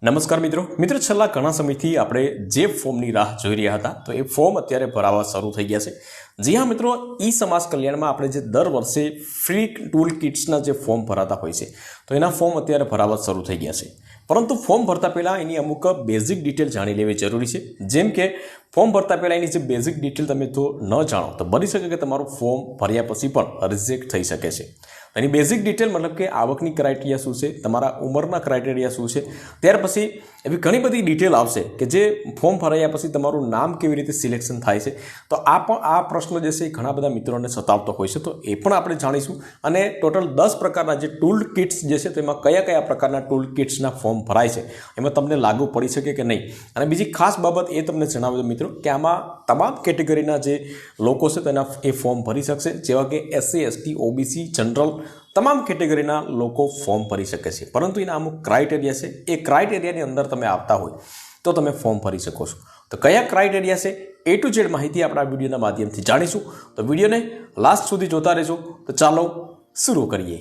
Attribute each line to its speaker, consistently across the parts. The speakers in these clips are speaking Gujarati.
Speaker 1: નમસ્કાર મિત્રો છેલ્લા ઘણા સમયથી આપણે જે ફોર્મની રાહ જોઈ રહ્યા હતા તો એ ફોર્મ અત્યારે ભરાવા શરૂ થઈ ગયા છે। જી હા મિત્રો, ઈ સમાજ કલ્યાણમાં આપણે જે દર વર્ષે ફ્રી ટૂલ કિટ્સના જે ફોર્મ ભરાતા હોય છે તો એના ફોર્મ અત્યારે ભરાવા શરૂ થઈ ગયા છે। પરંતુ ફોર્મ ભરતા પહેલાં એની અમુક બેઝિક ડિટેલ જાણી લેવી જરૂરી છે। જેમ કે ફોર્મ ભરતા પહેલાં એની જે બેઝિક ડિટેલ તમે જો ન જાણો તો બની શકે કે તમારું ફોર્મ ભર્યા પછી પણ રિજેક્ટ થઈ શકે છે। એની બેઝિક ડિટેલ મતલબ કે આવકની ક્રાઇટેરિયા શું છે, તમારા ઉંમરના ક્રાઇટેરિયા શું છે, ત્યાર પછી એવી ઘણી બધી ડિટેલ આવશે કે જે ફોર્મ ભરાયા પછી તમારું નામ કેવી રીતે સિલેક્શન થાય છે। તો આ પ્રશ્ન જે છે એ ઘણા બધા મિત્રોને સતાવતો હોય છે, તો એ પણ આપણે જાણીશું। અને ટોટલ 10 પ્રકારના જે ટૂલ કિટ્સ જે છે તેમાં કયા કયા પ્રકારના ટૂલ કિટ્સના ફોર્મ ભરાય છે, એમાં તમને લાગુ પડી શકે કે નહીં। અને બીજી ખાસ બાબત એ તમને જણાવી દઉં મિત્રો કે આમાં તમામ કેટેગરીના જે લોકો છે તેના એ ફોર્મ ભરી શકશે, જેવા કે SC ST OBC જનરલ તમામ કેટેગરીના લોકો ફોર્મ ભરી શકે છે। પરંતુ એના અમુક ક્રાઇટેરિયા છે, એ ક્રાઇટેરિયાની અંદર તમે આવતા હોય તો તમે ફોર્મ ભરી શકો છો। તો કયા ક્રાઇટેરિયા છે A to Z માહિતી આપણા વિડીયોના માધ્યમથી જાણીશું। તો વિડીયોને લાસ્ટ સુધી જોતા રહેજો। તો ચાલો શરૂ કરીએ।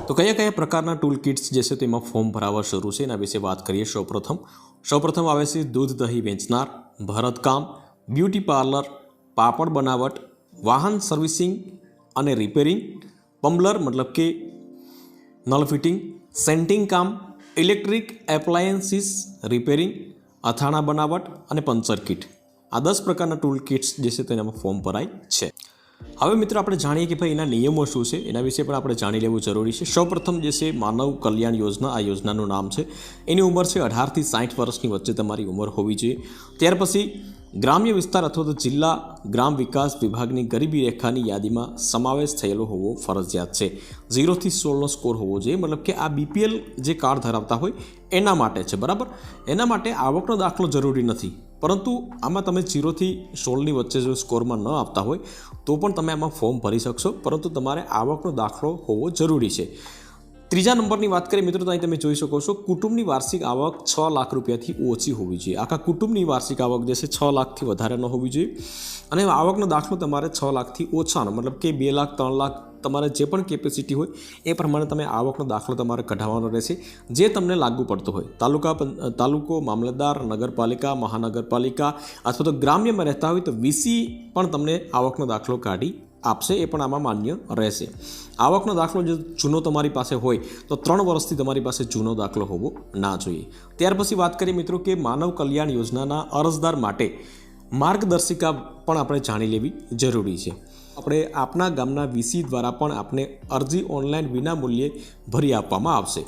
Speaker 1: તો કયા કયા પ્રકારના ટૂલ કિટ્સ જે છે તેમાં ફોર્મ ભરાવા શરૂ છે એના વિશે વાત કરીએ। સૌપ્રથમ આવે છે દૂધ દહીં વેચનાર, ભરતકામ, બ્યુટી પાર્લર, પાપડ બનાવટ, વાહન સર્વિસિંગ અને રિપેરિંગ, પમ્બલર મતલબ કે નળ ફિટિંગ, સેન્ટિંગ કામ, ઇલેક્ટ્રિક એપ્લાયન્સીસ રિપેરિંગ, અથાણા બનાવટ અને પંચર કિટ। આ 10 પ્રકારના ટૂલ કિટ્સ જે છે તેનામાં ફોર્મ ભરાય છે। હવે મિત્રો આપણે જાણીએ કે ભાઈ એના નિયમો શું છે, એના વિશે પણ આપણે જાણી લેવું જરૂરી છે। સૌપ્રથમ જે છે માનવ કલ્યાણ યોજના, આ યોજનાનું નામ છે, એની ઉંમર છે 18 થી 60 વર્ષની વચ્ચે તમારી ઉંમર હોવી જોઈએ। ત્યાર પછી ગ્રામ્ય વિસ્તાર અથવા તો જિલ્લા ગ્રામ વિકાસ વિભાગની ગરીબી રેખાની યાદીમાં સમાવેશ થયેલો હોવો ફરજિયાત છે। 0 થી 16નો સ્કોર હોવો જોઈએ, મતલબ કે આ BPL જે કાર્ડ ધરાવતા હોય એના માટે છે, બરાબર। એના માટે આવકનો દાખલો જરૂરી નથી, પરંતુ આમાં તમે 0 થી 16ની વચ્ચે જો સ્કોરમાં ન આપતા હોય તો પણ તમે આમાં ફોર્મ ભરી શકશો, પરંતુ તમારે આવકનો દાખલો હોવો જરૂરી છે। ત્રીજા નંબરની વાત કરીએ મિત્રો, તો અહીં તમે જોઈ શકો છો કુટુંબની વાર્ષિક આવક 6 લાખ રૂપિયાથી ઓછી હોવી જોઈએ। આખા કુટુંબની વાર્ષિક આવક જે છે 6 લાખથી વધારે ન હોવી જોઈએ। અને આવકનો દાખલો તમારે 6 લાખથી ઓછાનો મતલબ કે 2 લાખ 3 લાખ તમારે જે પણ કેપેસિટી હોય એ પ્રમાણે તમે આવકનો દાખલો તમારે કઢાવવાનો રહેશે, જે તમને લાગુ પડતો હોય। તાલુકો, મામલતદાર, નગરપાલિકા, મહાનગરપાલિકા અથવા તો ગ્રામ્યમાં રહેતા હોય તો VC પણ તમને આવકનો દાખલો કાઢી આપશે, એ પણ આમાં માન્ય રહેશે। આવકનો દાખલો જો જૂનો તમારી પાસે હોય તો 3 વર્ષથી તમારી પાસે જૂનો દાખલો હોવો ના જોઈએ। ત્યાર પછી વાત કરીએ મિત્રો કે માનવ કલ્યાણ યોજનાના અરજદાર માટે માર્ગદર્શિકા પણ આપણે જાણી લેવી જરૂરી છે। આપણે આપણા ગામના VC દ્વારા પણ આપને અરજી ઓનલાઈન વિના મૂલ્યે ભરી આપવામાં આવશે।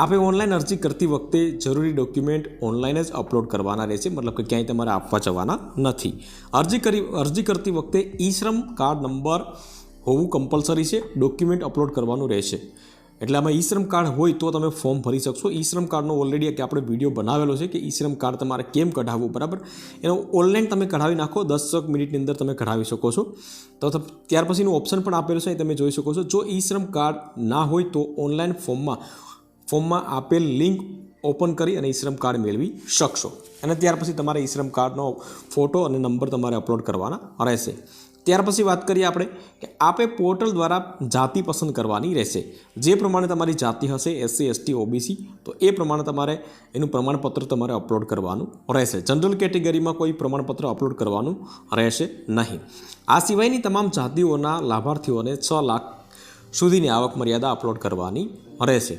Speaker 1: આપણે ઓનલાઈન અરજી કરતી વખતે જરૂરી ડોક્યુમેન્ટ ઓનલાઈન જ અપલોડ કરવાના રહેશે, મતલબ કે ક્યાંય તમારે આપવા જવાના નથી। અરજી કરતી વખતે ઈ-શ્રમ કાર્ડ નંબર હોવું કમ્પલસરી છે, ડોક્યુમેન્ટ અપલોડ કરવાનું રહેશે। એટલે આમાં ઈ-શ્રમ કાર્ડ હોય તો તમે ફોર્મ ભરી શકશો। ઈ-શ્રમ કાર્ડનો ઓલરેડી કે આપણે વિડીયો બનાવેલો છે કે ઈ-શ્રમ કાર્ડ તમારે કેમ કઢાવવું, બરાબર। એનો ઓનલાઈન તમે કઢાવી નાખો, 10 મિનિટની અંદર તમે કઢાવી શકો છો। તો ત્યાર પછીનું ઓપ્શન પણ આપેલું છે, તમે જોઈ શકો છો। જો ઈ-શ્રમ કાર્ડ ના હોય તો ઓનલાઈન ફોર્મમાં આપેલ લિંક ઓપન કરી અને ઈ-શ્રમ કાર્ડ મેળવી શકશો। અને ત્યાર પછી તમારે ઈ-શ્રમ કાર્ડનો ફોટો અને નંબર તમારે અપલોડ કરવાના રહેશે। ત્યાર પછી વાત કરીએ આપણે કે આપે પોર્ટલ દ્વારા જાતિ પસંદ કરવાની રહેશે। જે પ્રમાણે તમારી જાતિ હશે SC ST OBC તો એ પ્રમાણે તમારે એનું પ્રમાણપત્ર તમારે અપલોડ કરવાનું રહેશે। જનરલ કેટેગરીમાં કોઈ પ્રમાણપત્ર અપલોડ કરવાનું રહેશે નહીં। આ સિવાયની તમામ જાતિઓના લાભાર્થીઓને 6 લાખ સુધીની આવક મર્યાદા અપલોડ કરવાની રહેશે।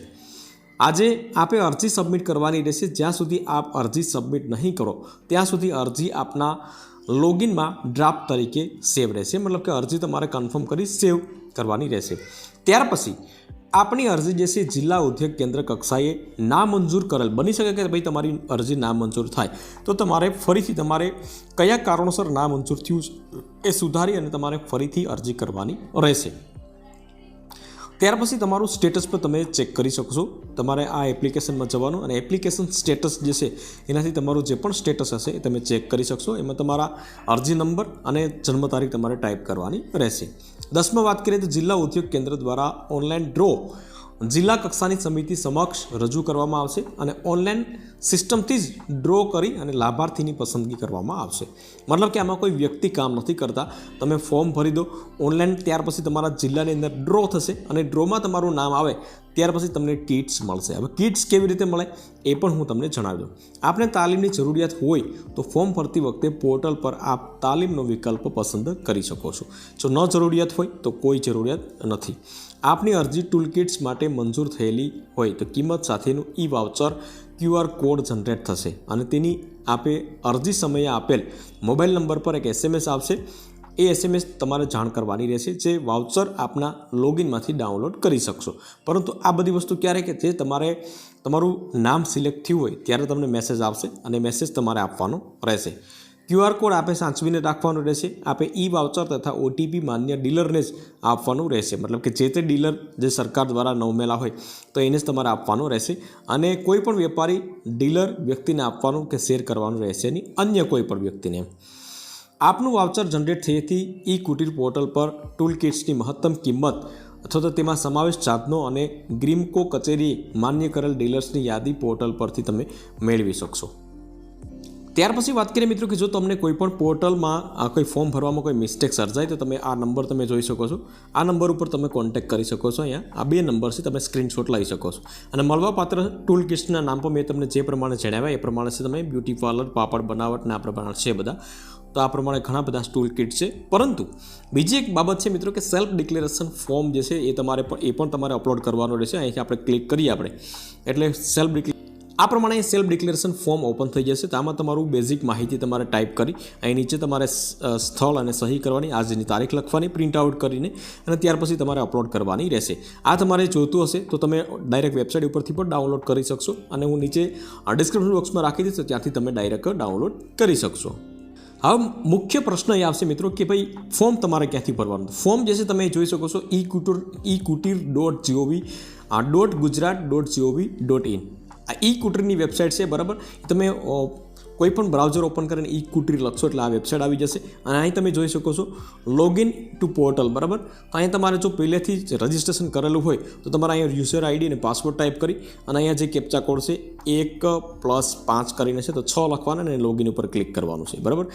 Speaker 1: આજે આપે અરજી સબમિટ કરવાની રહેશે। જ્યાં સુધી આપ અરજી સબમિટ નહીં કરો ત્યાં સુધી અરજી આપના લોગિનમાં ડ્રાફ્ટ તરીકે સેવ રહેશે, મતલબ કે અરજી તમારે કન્ફર્મ કરી સેવ કરવાની રહેશે। ત્યાર પછી આપણી અરજી જે છે જિલ્લા ઉદ્યોગ કેન્દ્ર કક્ષાએ નામંજૂર કરેલ, બની શકે કે ભાઈ તમારી અરજી નામંજૂર થાય તો તમારે ફરીથી તમારે કયા કારણોસર નામંજૂર થયું એ સુધારી અને તમારે ફરીથી અરજી કરવાની રહેશે। ત્યાર પછી તમારું સ્ટેટસ પર તમે ચેક કરી શકશો। તમારે આ એપ્લિકેશનમાં જવાનું અને એપ્લિકેશન સ્ટેટસ જે છે એનાથી તમારું જે પણ સ્ટેટસ હશે એ તમે ચેક કરી શકશો। એમાં તમારા અરજી નંબર અને જન્મ તારીખ તમારે ટાઈપ કરવાની રહેશે। 10માં વાત કરીએ તો જિલ્લા ઉદ્યોગ કેન્દ્ર દ્વારા ઓનલાઈન ડ્રો જિલ્લા કક્ષાની સમિતિ સમક્ષ રજૂ કરવામાં આવશે અને ઓનલાઈન સિસ્ટમથી જ ડ્રો કરી અને લાભાર્થીની પસંદગી કરવામાં આવશે. મતલબ કે આમાં કોઈ વ્યક્તિ કામ નથી કરતા. તમે ફોર્મ ભરી દો ઓનલાઈન, ત્યાર પછી તમારા જિલ્લાની અંદર ડ્રો થશે અને ડ્રોમાં તમારું નામ આવે ત્યાર પછી તમને કિટ્સ મળશે. હવે કિટ્સ કેવી રીતે મળે એ પણ હું તમને જણાવી દઉં. આપણે તાલીમની જરૂરિયાત હોય તો ફોર્મ ભરતી વખતે પોર્ટલ પર આપ તાલીમનો વિકલ્પ પસંદ કરી શકો છો. જો ન જરૂરિયાત હોય તો કોઈ જરૂરિયાત નથી. આપની અરજી ટૂલ કિટ્સ માટે મંજૂર થયેલી હોય તો કિંમત સાથેનું ઈ વાઉચર QR કોડ જનરેટ થશે અને તેની આપે અરજી સમયે આપેલ મોબાઈલ નંબર પર એક SMS આવશે. એ SMS તમારે જાણ કરવાની રહેશે, જે વાઉચર આપના લોગિનમાંથી ડાઉનલોડ કરી શકશો. પરંતુ આ બધી વસ્તુ ક્યારે કે જે તમારું નામ સિલેક્ટ થયું હોય ત્યારે તમને મેસેજ આવશે અને મેસેજ તમારે આપવાનો રહેશે. QR કોડ આપે સાચવીને રાખવાનો રહેશે. આપે ઈ વાઉચર તથા OTP માન્ય ડીલરને જ આપવાનું રહેશે. મતલબ કે જે તે ડીલર જે સરકાર દ્વારા નવમેલા હોય તો એને જ તમારે આપવાનું રહેશે અને કોઈ પણ વેપારી ડીલર વ્યક્તિને આપવાનું કે શેર કરવાનું રહેશે નહીં, અન્ય કોઈ પણ વ્યક્તિને. આપનું વાઉચર જનરેટ થયેથી ઈ કુટીર પોર્ટલ પર ટૂલ કિટ્સની મહત્તમ કિંમત અથવા તો તેમાં સમાવેશ સાધનો અને ગ્રીમકો કચેરી માન્ય કરેલ ડીલર્સની યાદી પોર્ટલ પરથી તમે મેળવી શકશો. ત્યાર પછી વાત કરીએ મિત્રો કે જો તમને કોઈ પણ પોર્ટલમાં કોઈ ફોર્મ ભરવામાં કોઈ મિસ્ટેક સર્જાય તો તમે આ નંબર તમે જોઈ શકો છો. આ નંબર ઉપર તમે કોન્ટેક્ટ કરી શકો છો. અહીંયા આ 2 નંબર છે, તમે સ્ક્રીનશોટ લઈ શકો છો. અને મળવાપાત્ર ટૂલ કિટ્સના નામ પર મેં તમને જે પ્રમાણે જણાવ્યા એ પ્રમાણે છે. તમે બ્યુટી પાર્લર, પાપડ બનાવટ ને આ પ્રમાણે છે બધા. તો આ પ્રમાણે ઘણા બધા ટૂલ કિટ છે. પરંતુ બીજી એક બાબત છે મિત્રો કે સેલ્ફ ડિક્લેરેશન ફોર્મ જે છે એ પણ તમારે અપલોડ કરવાનો રહેશે. અહીંથી આપણે ક્લિક કરીએ એટલે આ પ્રમાણે સેલ્ફ ડિક્લેરેશન ફોર્મ ઓપન થઈ જશે. તો આમાં તમારું બેઝિક માહિતી તમારે ટાઈપ કરી અહીં નીચે તમારે સ્થળ અને સહી કરવાની, આજની તારીખ લખવાની પ્રિન્ટ આઉટ કરીને અને ત્યાર પછી તમારે અપલોડ કરવાની રહેશે. આ તમારે જોતું હશે તો તમે ડાયરેક્ટ વેબસાઇટ ઉપરથી પણ ડાઉનલોડ કરી શકશો અને હું નીચે ડિસ્ક્રિપ્શન બોક્સમાં રાખી દઈશ, ત્યાંથી તમે ડાયરેક્ટ ડાઉનલોડ કરી શકશો. હવે મુખ્ય પ્રશ્ન એ આવશે મિત્રો કે ભાઈ ફોર્મ તમારે ક્યાંથી ભરવાનું. ફોર્મ જે છે તમે જોઈ શકો છો ekutir.gov.gujarat.gov.in. આ ઈ કુટીરની વેબસાઇટ છે, બરાબર. તમે કોઈ પણ બ્રાઉઝર ઓપન કરીને ઈ કુટીર લખશો એટલે આ વેબસાઇટ આવી જશે અને અહીં તમે જોઈ શકો છો લોગિન ટુ પોર્ટલ, બરાબર. તો અહીં તમારે જો પહેલેથી જ રજિસ્ટ્રેશન કરેલું હોય તો તમારે અહીંયા યુઝર ID અને પાસવર્ડ ટાઈપ કરી અને અહીંયા જે કેપ્ચા કોડ છે 1+5 કરીને છે તો 6 લખવાના અને લોગિન ઉપર ક્લિક કરવાનું છે, બરાબર.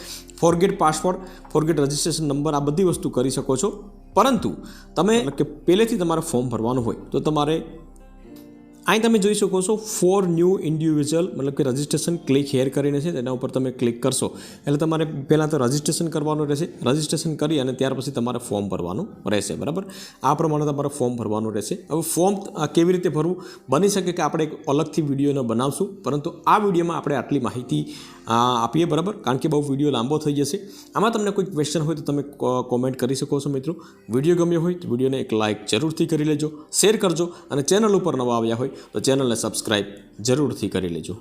Speaker 1: Forget password, forget registration number આ બધી વસ્તુ કરી શકો છો. પરંતુ તમે કે પહેલેથી તમારે ફોર્મ ભરવાનું હોય તો તમારે અહીં તમે જોઈ શકો છો ફોર ન્યૂ ઇન્ડિવિજ્યુઅલ, મતલબ કે રજિસ્ટ્રેશન ક્લિક હેર કરીને છે તેના ઉપર તમે ક્લિક કરશો એટલે તમારે પહેલાં તો રજિસ્ટ્રેશન કરવાનું રહેશે. રજિસ્ટ્રેશન કરી અને ત્યાર પછી તમારે ફોર્મ ભરવાનું રહેશે, બરાબર. આ પ્રમાણે તમારે ફોર્મ ભરવાનું રહેશે. હવે ફોર્મ કેવી રીતે ભરવું, બની શકે કે આપણે એક અલગથી વિડીયોને બનાવશું, પરંતુ આ વિડીયોમાં આપણે આટલી માહિતી આપીએ, બરાબર. કારણ કે બહુ વિડીયો લાંબો થઈ જશે. આમાં તમને કોઈ ક્વેશ્ચન હોય તો તમે કોમેન્ટ કરી શકો છો મિત્રો. વિડીયો ગમ્યો હોય તો વિડીયોને એક લાઇક જરૂરથી કરી લેજો, શેર કરજો અને ચેનલ ઉપર નવા આવ્યા હોય તો ચેનલને સબસ્ક્રાઈબ જરૂરથી કરી લેજો.